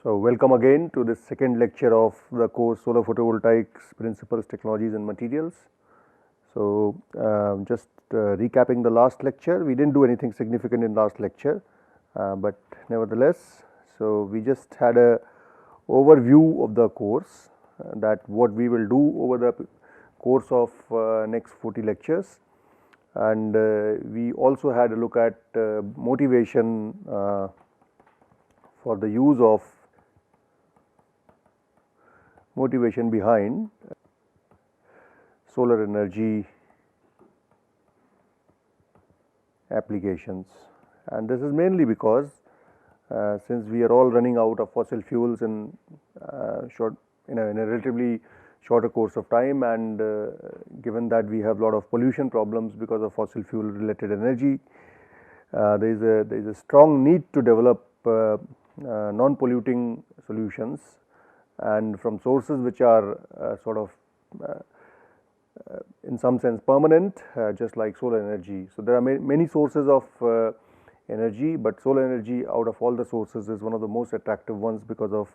So, welcome again to this second lecture of the course Solar Photovoltaics Principles, Technologies and Materials. So, just recapping the last lecture, we did not do anything significant in last lecture, but nevertheless, so we just had a overview of the course that what we will do over the course of next 40 lectures, and we also had a look at motivation for the use of motivation behind solar energy applications, and this is mainly because since we are all running out of fossil fuels in in a relatively shorter course of time, and given that we have a lot of pollution problems because of fossil fuel related energy, there is a strong need to develop non-polluting solutions and from sources which are sort of in some sense permanent, just like solar energy. So, there are many sources of energy, but solar energy out of all the sources is one of the most attractive ones because of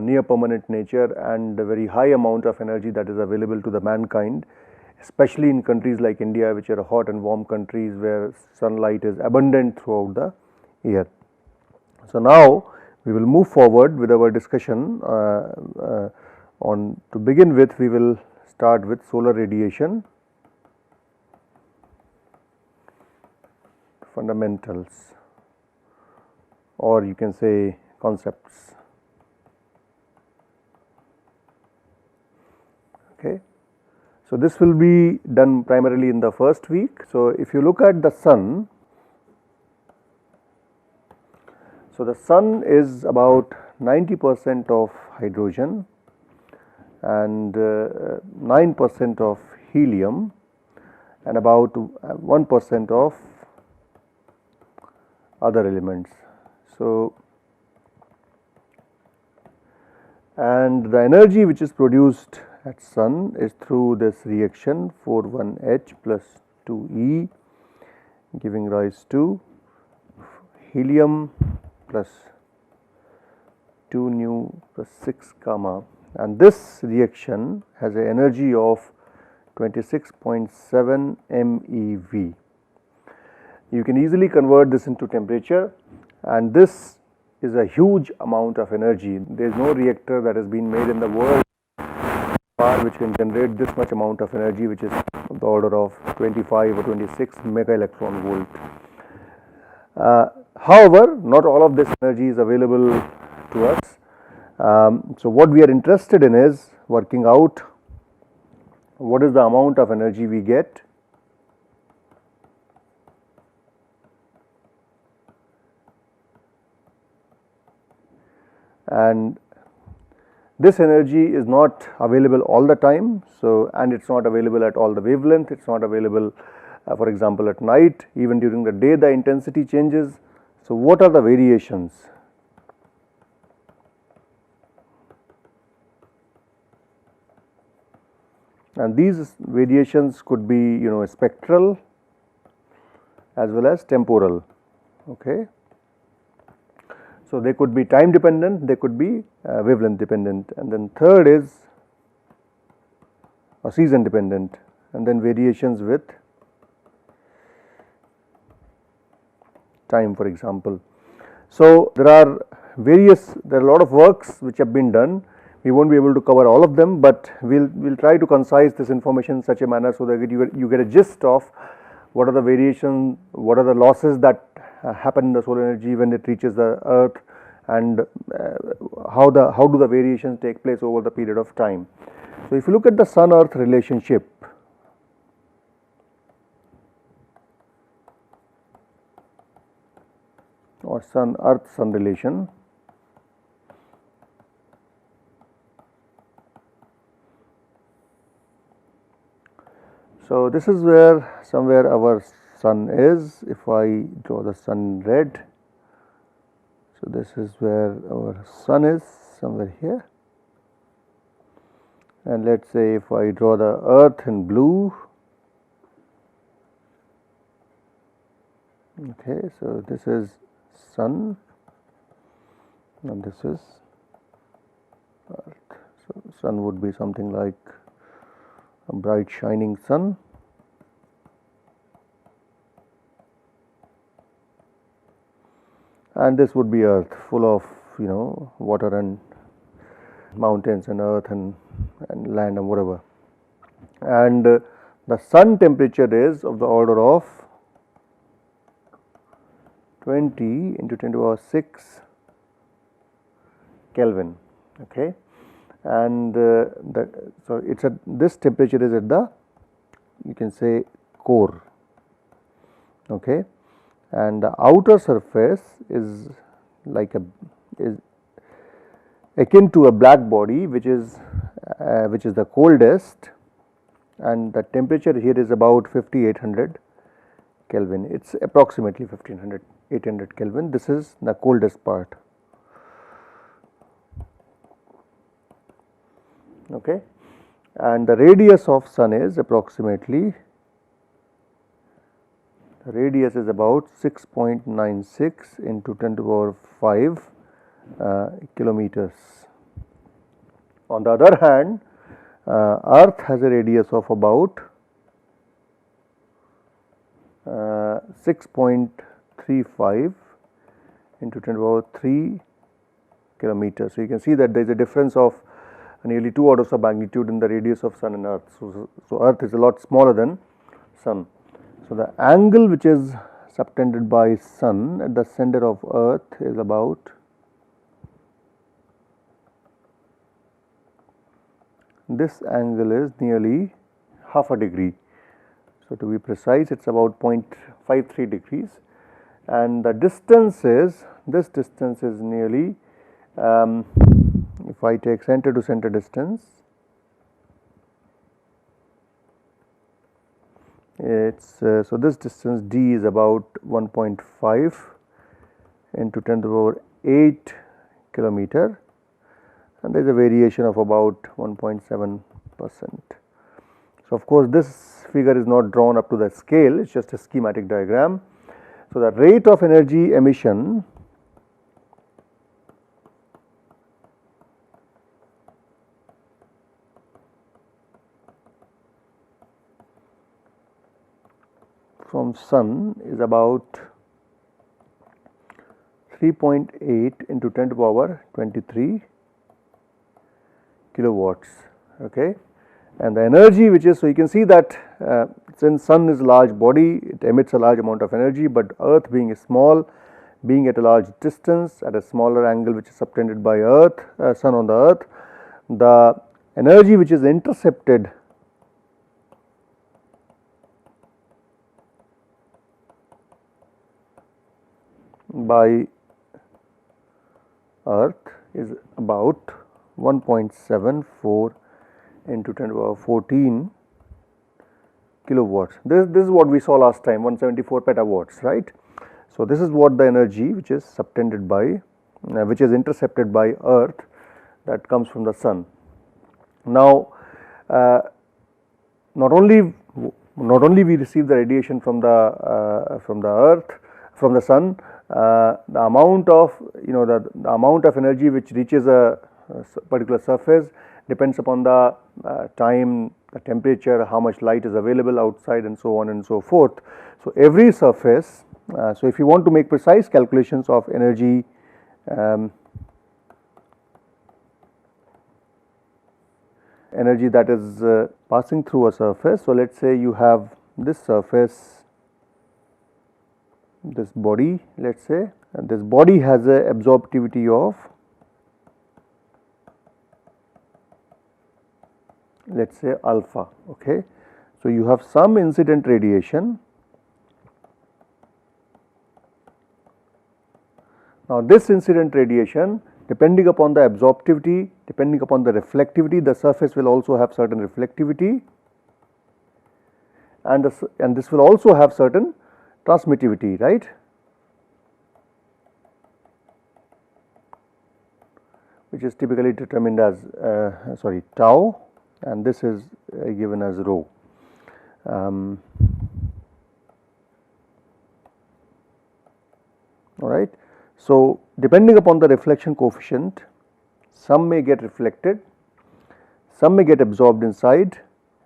near permanent nature and a very high amount of energy that is available to the mankind, especially in countries like India, which are hot and warm countries where sunlight is abundant throughout the year. So, now we will move forward with our discussion on. To begin with, we will start with solar radiation fundamentals, or you can say concepts. Okay. So, this will be done primarily in the first week. So, if you look at the sun, so the sun is about 90% of hydrogen and 9% of helium and about 1% of other elements. So, and the energy which is produced at sun is through this reaction 41H plus 2E giving rise to helium plus 2 nu plus 6 gamma, and this reaction has an energy of 26.7 MeV. You can easily convert this into temperature, and this is a huge amount of energy. There is no reactor that has been made in the world which can generate this much amount of energy, which is of the order of 25 or 26 mega electron volt. However, not all of this energy is available to us. So, what we are interested in is working out what is the amount of energy we get and this energy is not available all the time. So, and it is not available at all the wavelength, it is not available for example at night, even during the day the intensity changes. So, what are the variations? And these variations could be spectral as well as temporal. Okay. So, they could be time dependent, they could be wavelength dependent, and then third is season dependent, and then variations with time, for example. So, there are a lot of works which have been done. We will not be able to cover all of them, but we will try to concise this information in such a manner so that you get a gist of what are the variations, what are the losses that happen in the solar energy when it reaches the earth, and how do the variations take place over the period of time. So, if you look at the sun earth relationship, or sun earth sun relation, so this is where somewhere our sun is. If I draw the sun in red, so this is where our sun is, somewhere here, and let us say if I draw the earth in blue. Okay, so this is sun and this is Earth. So, sun would be something like a bright shining sun. And this would be Earth, full of water and mountains and earth and land and whatever. And the sun temperature is of the order of 20 into 10 to the power 6 Kelvin. Okay, and so it's at this temperature is at the, you can say, core. Okay, and the outer surface is like is akin to a black body, which is the coldest, and the temperature here is about 5800 Kelvin. It's approximately 800 Kelvin. This is the coldest part. Okay, and the radius of sun is approximately, the radius is about 6.96 into 10 to the power 5 kilometers. On the other hand, Earth has a radius of about 6.35 into 10 to the power 3 kilometers. So, you can see that there is a difference of nearly 2 orders of magnitude in the radius of sun and Earth. So Earth is a lot smaller than sun. So, the angle which is subtended by sun at the center of Earth is about, this angle is nearly half a degree. So, to be precise, it is about 0.53 degrees, and the distance is, this distance is nearly, if I take center to center distance, it's so this distance d is about 1.5 into 10 to the power 8 kilometer, and there is a variation of about 1.7%. So, of course, this figure is not drawn up to the scale, it is just a schematic diagram. So, the rate of energy emission from sun is about 3.8 into 10 to the power 23 kilowatts. Okay, and the energy which is, so you can see that since sun is a large body, it emits a large amount of energy, but Earth being small, being at a large distance at a smaller angle which is subtended by Earth, sun on the Earth, the energy which is intercepted by Earth is about 1.74 into 10 to the power 14 kilowatts. This is what we saw last time, 174 petawatts, right. So, this is what the energy which is subtended by, which is intercepted by Earth, that comes from the sun. Now, not only we receive the radiation from the Earth, from the sun, the amount of the amount of energy which reaches a particular surface depends upon the time, the temperature, how much light is available outside, and so on and so forth. So, every surface, so if you want to make precise calculations of energy, energy that is passing through a surface. So, let us say you have this surface, this body, let us say, and this body has a absorptivity of, let us say, alpha. Okay. So, you have some incident radiation. Now, this incident radiation, depending upon the absorptivity, depending upon the reflectivity, the surface will also have certain reflectivity, and this will also have certain transmittivity, right. Which is typically determined as tau, and this is given as rho. All right. So, depending upon the reflection coefficient, some may get reflected, some may get absorbed inside,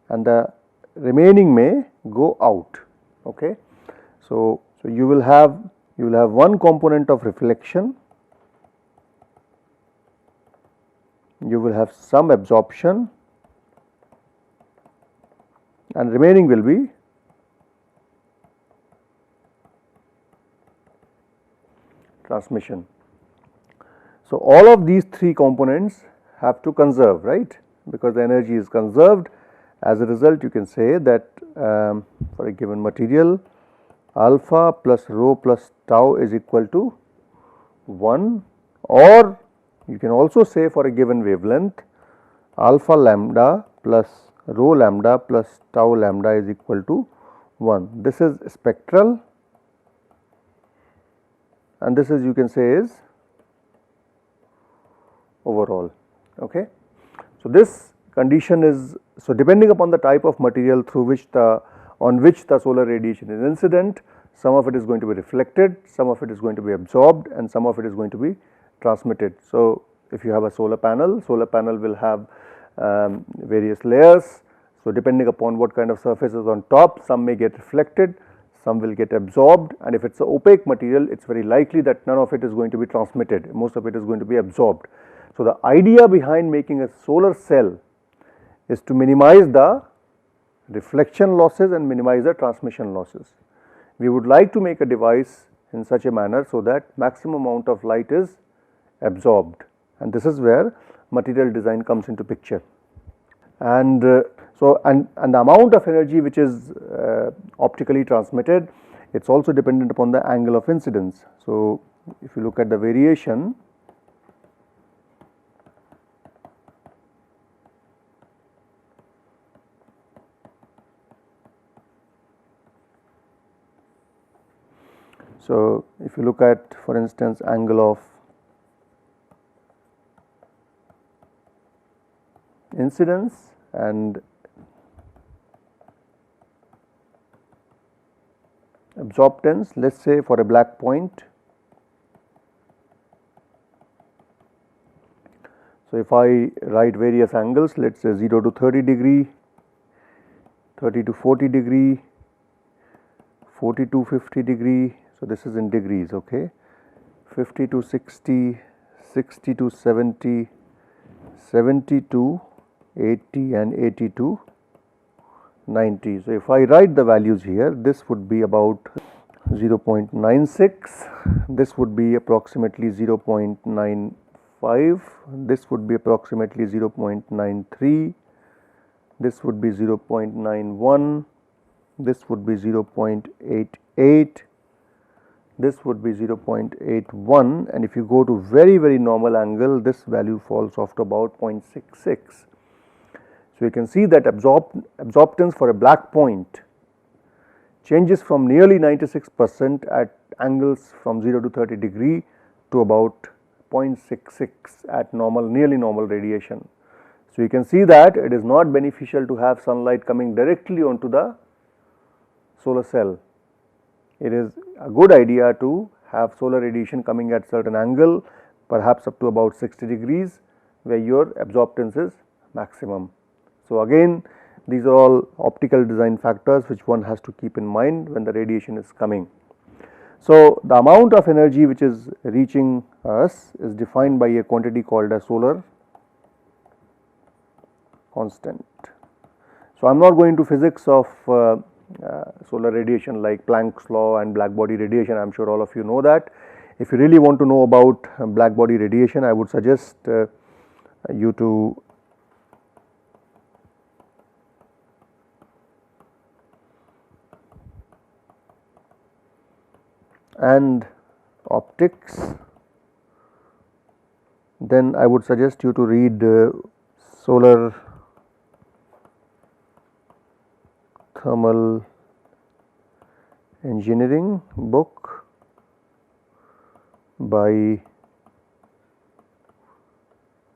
and the remaining may go out. Okay. So you will have one component of reflection, you will have some absorption, and remaining will be transmission. So all of these three components have to conserve, right, because the energy is conserved. As a result, you can say that for a given material, alpha plus rho plus tau is equal to 1, or you can also say for a given wavelength, alpha lambda plus rho lambda plus tau lambda is equal to 1. This is spectral, and this is, you can say, is overall. Okay. So this condition is, so depending upon the type of material through which on which the solar radiation is incident, some of it is going to be reflected, some of it is going to be absorbed, and some of it is going to be transmitted. So if you have a solar panel will have various layers. So depending upon what kind of surface is on top, some may get reflected, some will get absorbed, and if it is an opaque material, it is very likely that none of it is going to be transmitted, most of it is going to be absorbed. So the idea behind making a solar cell is to minimize the reflection losses and minimize the transmission losses. We would like to make a device in such a manner so that maximum amount of light is absorbed, and this is where material design comes into picture. And and the amount of energy which is optically transmitted, it is also dependent upon the angle of incidence. So if you look at the variation, so if you look at, for instance, angle of incidence and absorptance, let us say for a black point. So if I write various angles, let us say 0 to 30 degree, 30 to 40 degree, 40 to 50 degree, so this is in degrees, okay, 50 to 60, 60 to 70, 70 to 80, and 80 to 90. So if I write the values here, this would be about 0.96, this would be approximately 0.95, this would be approximately 0.93, this would be 0.91, this would be 0.88, this would be 0.81, and if you go to very normal angle, this value falls off to about 0.66. So you can see that absorptance for a black point changes from nearly 96% at angles from 0 to 30 degree to about 0.66 at nearly normal radiation. So you can see that it is not beneficial to have sunlight coming directly onto the solar cell. It is a good idea to have solar radiation coming at certain angle, perhaps up to about 60 degrees, where your absorptance is maximum. So again, these are all optical design factors which one has to keep in mind when the radiation is coming. So the amount of energy which is reaching us is defined by a quantity called as solar constant. So I am not going to physics of solar radiation like Planck's law and black body radiation. I am sure all of you know that. If you really want to know about black body radiation, I would suggest you to and optics, then I would suggest you to read solar thermal engineering book by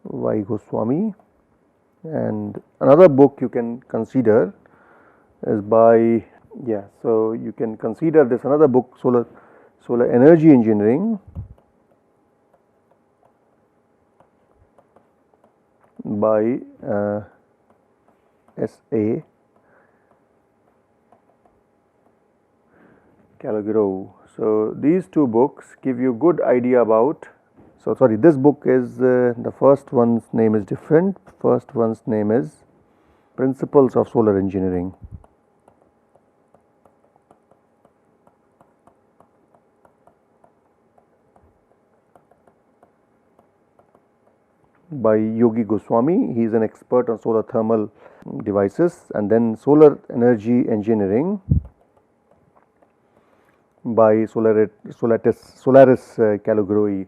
Y. Goswami, and another book you can consider is by so you can consider this another book, solar energy engineering by S.A. Calogero. So these two books give you good idea about. So sorry, this book is the first one's name is different. First one's name is Principles of Solar Engineering. By Yogi Goswami. He is an expert on solar thermal devices. And then Solar Energy Engineering by Solaris Calogero.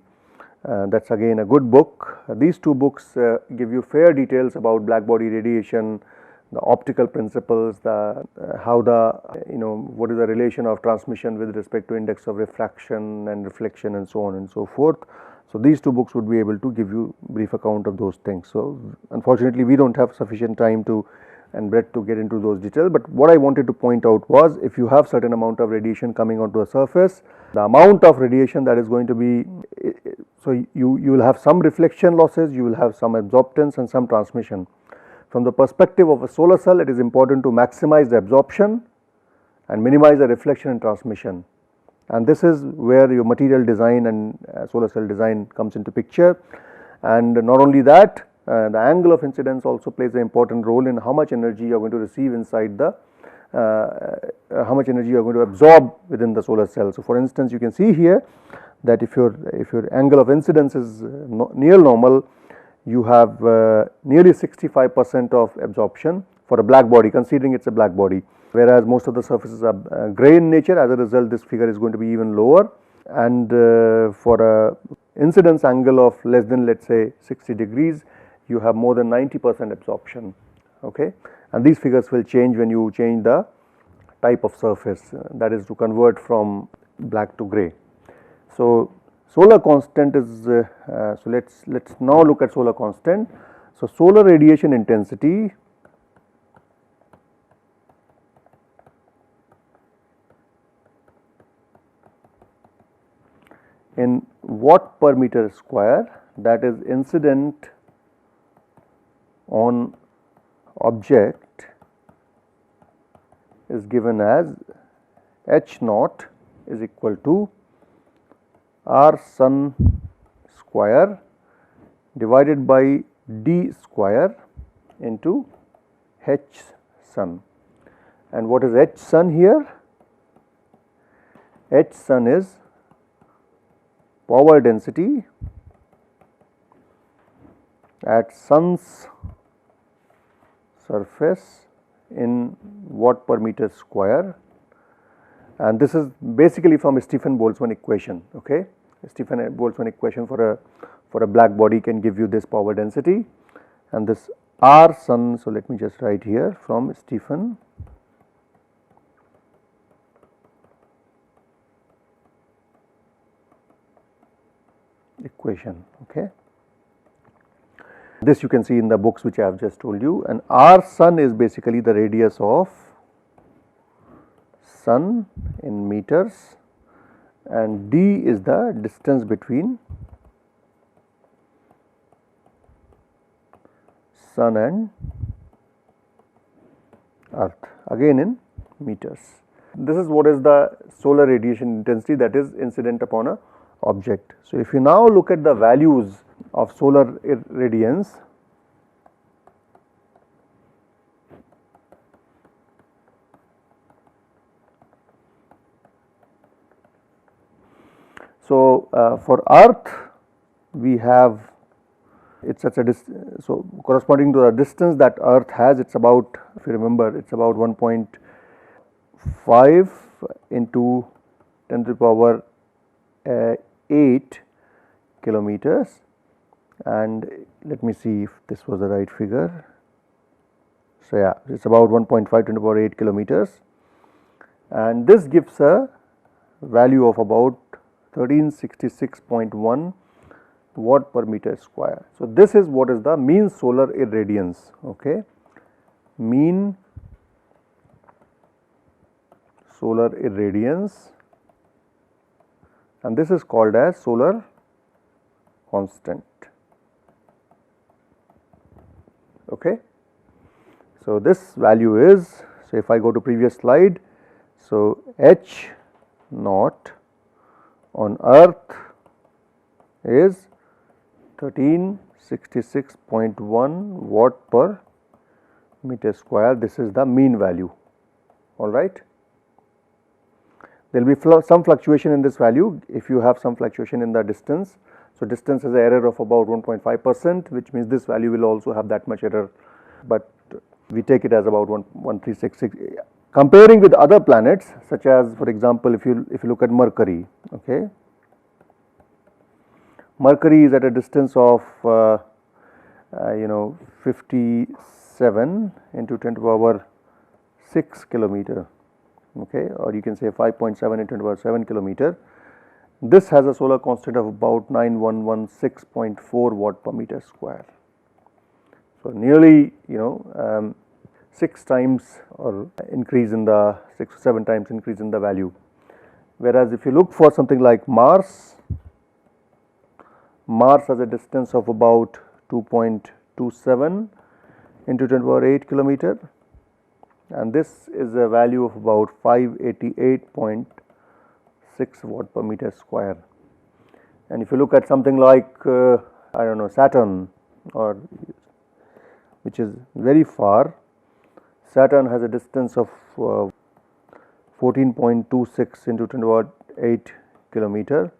That's again a good book. These two books give you fair details about black body radiation, the optical principles, the how the what is the relation of transmission with respect to index of refraction and reflection and so on and so forth. So these two books would be able to give you brief account of those things. So unfortunately, we don't have sufficient time to and breadth to get into those details, but what I wanted to point out was, if you have certain amount of radiation coming onto a surface, the amount of radiation that is going to be, so you will have some reflection losses, you will have some absorptance and some transmission. From the perspective of a solar cell, it is important to maximize the absorption and minimize the reflection and transmission, and this is where your material design and solar cell design comes into picture. And not only that, the angle of incidence also plays an important role in how much energy you are going to receive inside the how much energy you are going to absorb within the solar cell. So for instance, you can see here that if your angle of incidence is near normal, you have nearly 65% of absorption for a black body, considering it is a black body, whereas most of the surfaces are grey in nature. As a result, this figure is going to be even lower, and for a incidence angle of less than, let us say, 60 degrees, you have more than 90% absorption. Okay, and these figures will change when you change the type of surface, that is to convert from black to grey. So solar constant is so let's now look at solar constant. So solar radiation intensity in watt per meter square, that is incident on object, is given as H naught is equal to R sun square divided by D square into H sun. And what is H sun here? H sun is power density at sun's surface in watt per meter square, and this is basically from Stephan-Boltzmann equation. Okay, Stephan-Boltzmann equation for a black body can give you this power density, and this R sun. So let me just write here from Stephan equation. Okay. This you can see in the books which I have just told you, and R sun is basically the radius of sun in meters, and D is the distance between sun and earth, again in meters. This is what is the solar radiation intensity that is incident upon a object. So if you now look at the values of solar irradiance, so for earth we have, it's such a so corresponding to the distance that earth has, it's about, if you remember, it's about 1.5 into 10 to the power 8 kilometers, and let me see if this was the right figure. So yeah, it's about 1.5 10 to the power 8 kilometers, and this gives a value of about 1366.1 watt per meter square. So this is what is the mean solar irradiance. Okay, mean solar irradiance, and this is called as solar constant. Okay. So, this value is, so if I go to previous slide, so H naught on earth is 1366.1 watt per meter square. This is the mean value, all right. There will be some fluctuation in this value if you have some fluctuation in the distance. So, distance has an error of about 1.5%, which means this value will also have that much error, but we take it as about 1366. Comparing with other planets, such as, for example, if you look at Mercury, okay. Mercury is at a distance of 57 into 10 to the power 6 kilometer, okay, or you can say 5.7 into 10 to the power 7 kilometer. This has a solar constant of about 9116.4 watt per meter square. So, nearly 6 times or increase in the 6 or 7 times increase in the value. Whereas, if you look for something like Mars, Mars has a distance of about 2.27 into 10 to the power 8 kilometer, and this is a value of about 588.6 watt per meter square. And if you look at something like I don't know, Saturn, or which is very far, Saturn has a distance of 14.26 into 10 to the power 8 kilometer.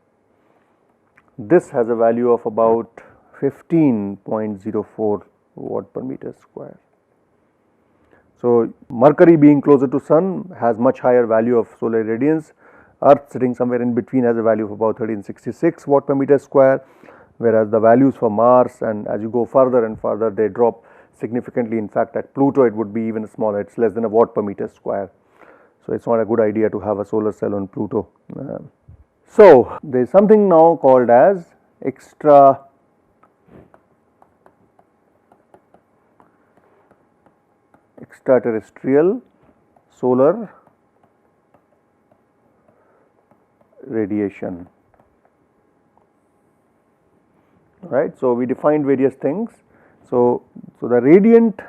This has a value of about 15.04 watt per meter square. So, Mercury being closer to Sun has much higher value of solar radiance. Earth sitting somewhere in between has a value of about 1366 watt per meter square, whereas the values for Mars, and as you go further and further, they drop significantly. In fact, at Pluto it would be even smaller, it is less than a watt per meter square. So, it is not a good idea to have a solar cell on Pluto. So, there is something now called as extraterrestrial solar radiation, right. So, we defined various things. So, the radiant,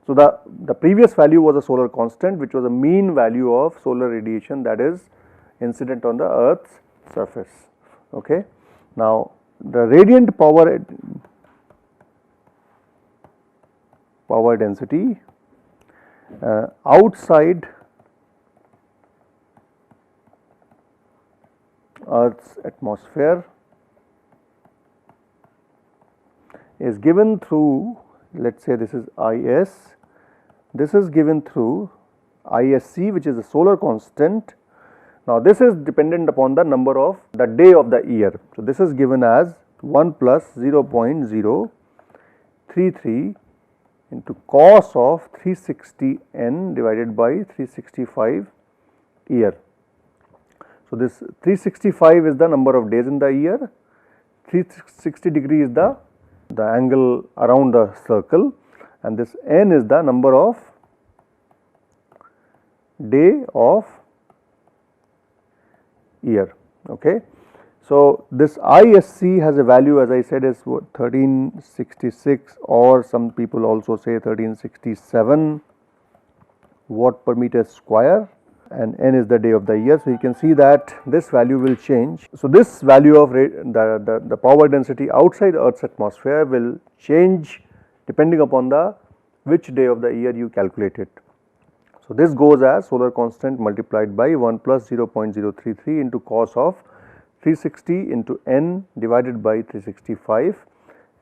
so the previous value was a solar constant, which was a mean value of solar radiation that is incident on the Earth's surface. Okay. Now, the radiant power density outside Earth's atmosphere is given through, let us say this is IS, this is given through ISC, which is a solar constant. Now, this is dependent upon the number of the day of the year. So, this is given as 1 plus 0.033 into cos of 360 n divided by 365 year. So, this 365 is the number of days in the year, 360 degree is the angle around the circle, and this n is the number of day of year. Okay. So, this ISC has a value, as I said, is 1366, or some people also say 1367 watt per meter square, and n is the day of the year. So, you can see that this value will change. So, this value of the power density outside Earth's atmosphere will change depending upon the which day of the year you calculate it. So, this goes as solar constant multiplied by 1 plus 0.033 into cos of 360 into n divided by 365,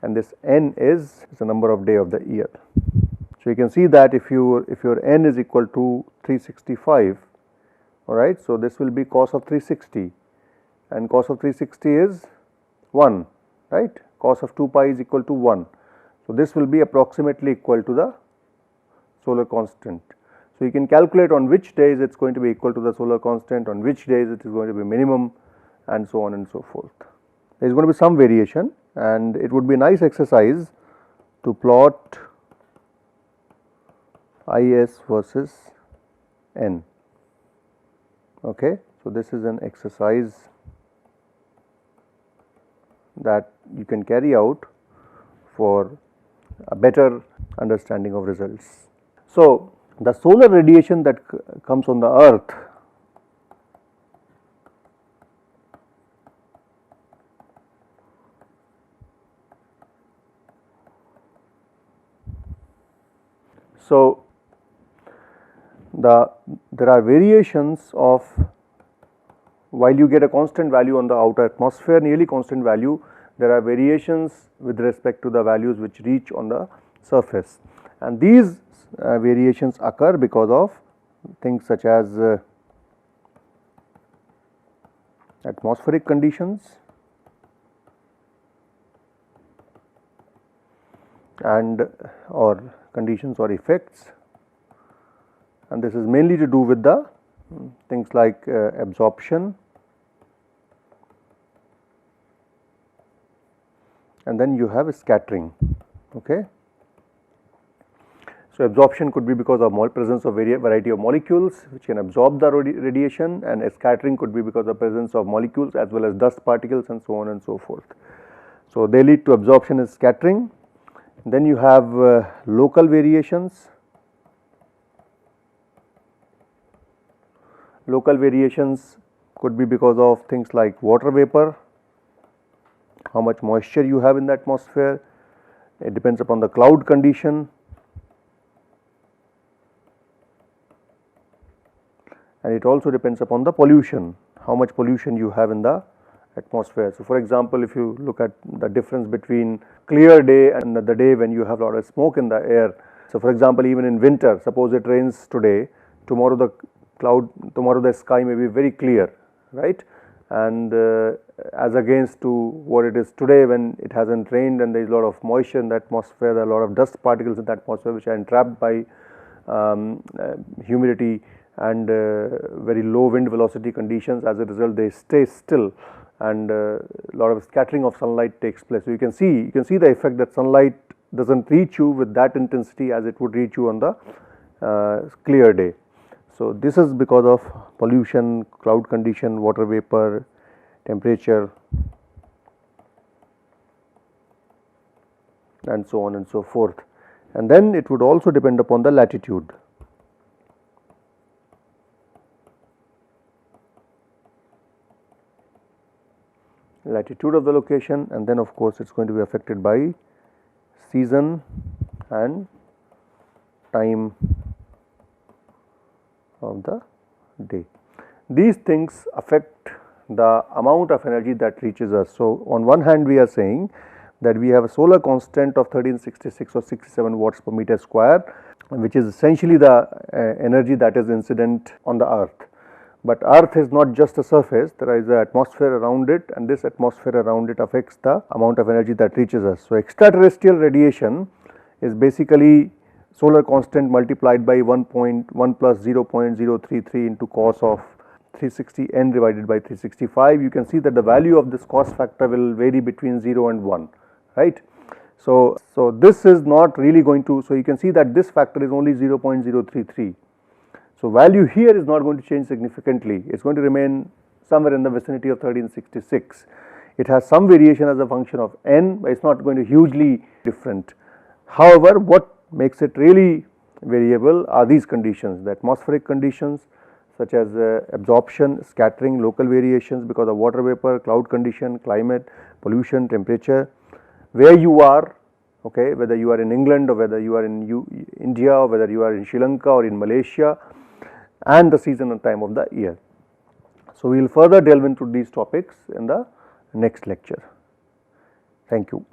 and this n is the number of day of the year. So, you can see that if your n is equal to 365, all right. So, this will be cos of 360, and cos of 360 is 1, right. Cos of 2 pi is equal to 1. So, this will be approximately equal to the solar constant. So, you can calculate on which days it is going to be equal to the solar constant, on which days it is going to be minimum, and so on and so forth. There is going to be some variation, and it would be a nice exercise to plot IS versus n. Okay. So, this is an exercise that you can carry out for a better understanding of results. So, the solar radiation that comes on the earth so there are variations of, while you get a constant value on the outer atmosphere, nearly constant value, there are variations with respect to the values which reach on the surface, and these variations occur because of things such as atmospheric conditions and or conditions or effects, and this is mainly to do with the things like absorption, and then you have scattering. Okay. So, absorption could be because of presence of variety of molecules which can absorb the radiation, and scattering could be because of presence of molecules as well as dust particles and so on and so forth. So, they lead to absorption and scattering. Then you have local variations. Local variations could be because of things like water vapor, how much moisture you have in the atmosphere. It depends upon the cloud condition, and it also depends upon the pollution, how much pollution you have in the atmosphere. So, for example, if you look at the difference between clear day and the day when you have a lot of smoke in the air. So, for example, even in winter, suppose it rains today, tomorrow the sky may be very clear, right, and as against to what it is today when it hasn't rained and there is a lot of moisture in the atmosphere, there are a lot of dust particles in the atmosphere which are entrapped by humidity and very low wind velocity conditions. As a result, they stay still, and a lot of scattering of sunlight takes place. So, you can see the effect that sunlight does not reach you with that intensity as it would reach you on the clear day. So, this is because of pollution, cloud condition, water vapor, temperature, and so on and so forth. And then it would also depend upon the latitude. Latitude of the location, and then of course, it is going to be affected by season and time of the day. These things affect the amount of energy that reaches us. So, on one hand we are saying that we have a solar constant of 1366 or 67 watts per meter square, which is essentially the energy that is incident on the earth. But earth is not just a surface, there is an atmosphere around it, and this atmosphere around it affects the amount of energy that reaches us. So, extraterrestrial radiation is basically solar constant multiplied by 1.1 plus 0.033 into cos of 360 n divided by 365. You can see that the value of this cos factor will vary between 0 and 1, right. So, this is not really going to, so you can see that this factor is only 0.033. So, value here is not going to change significantly, it is going to remain somewhere in the vicinity of 1366. It has some variation as a function of n, but it is not going to hugely different. However, what makes it really variable are these conditions, the atmospheric conditions such as absorption, scattering, local variations because of water vapor, cloud condition, climate, pollution, temperature, where you are, okay, whether you are in England or whether you are in India or whether you are in Sri Lanka or in Malaysia, and the season and time of the year. So, we will further delve into these topics in the next lecture. Thank you.